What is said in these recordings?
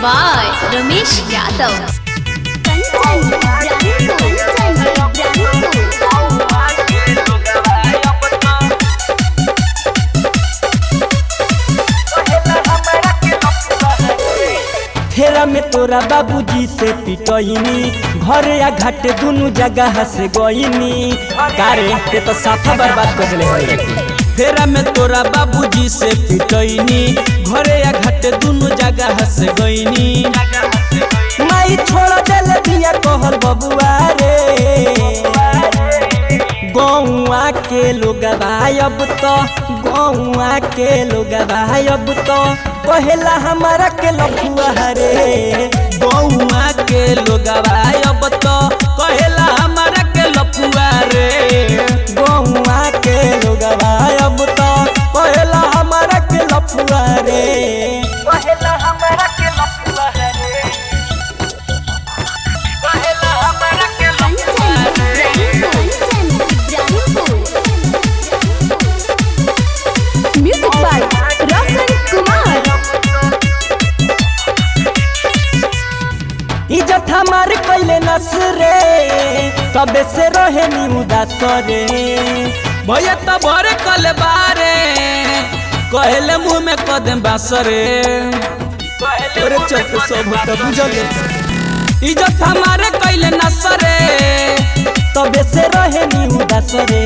by Ramesh Yadav. फेरा में तोरा बाबूजी से पिटोइनी घरे या घाटे दोनों जगह से गोइनी कारे ते तो साफा बर्बाद कर देले है। फेरा में तोरा बाबूजी से पिटोइनी घरे या घाटे दोनों जगह से गोइनी माई छोड़ देले दिया कहल बबुआ रे गौवा के लोग अब तो गौवा के लोग अब तो कहेला हमारा के लफुआ रे गौवा के लोग अब तो कहेला हमारा के लफुआ रे गौवा के लोग अब तो कहेला हमारा के लफुआ रे कहेला हमारा के लफुआ रे कहेला हमारा के लफुआ रे। Music by Roshan Kumar. इज्जत हमारे कैले नस रे तबे से रहे नी उदास रे भैया तो भरे कल बारे कहले मुँह में कदम बास रे अरे चल सब होता बुझल इज्जत हमारे कैले नस रे तबे से रहे नी उदास रे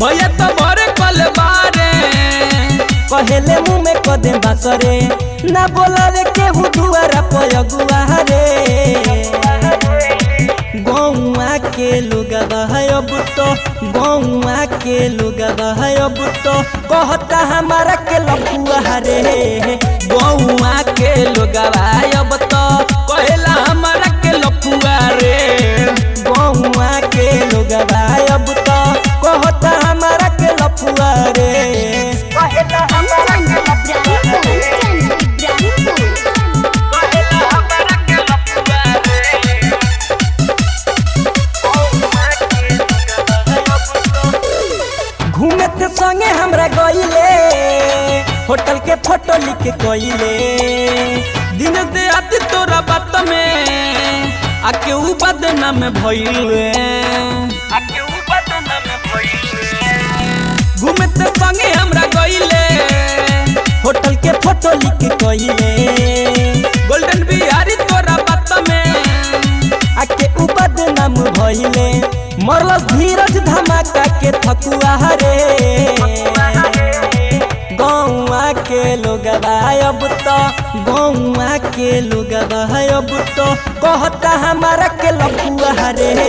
भैया तो भरे कल बारे कहले मुँह में कदम बास रे ना बोला रे केहू दुआरा पयगुआ रे गौवा के लोग अब तो गौवा के लोग अब तो कहता हमारा के लफुआ रे गौवा के लोग अब तो कहेला हमारा के लफुआ रे गौवा के लोग अब तो कहता हमारा के लफुआ रे कहेला हमारा के लफुआ घूमे थे संगे हमरा गईले होटल के फोटो लिख के कईले दिन दे आती तोरा बात में आके ऊ बदना में भइले आके ऊ बदना में भइले घूमे थे संगे हमरा गईले होटल के फोटो लिख के कईले गोल्डन बिहारी तोरा बात में आके ऊ बदना में भइले मरलस धीरज धमाका के थकुआ रे गौवा के लोग अब तो गौवा के लोग अब तो कहता हमारा के लफुआ रे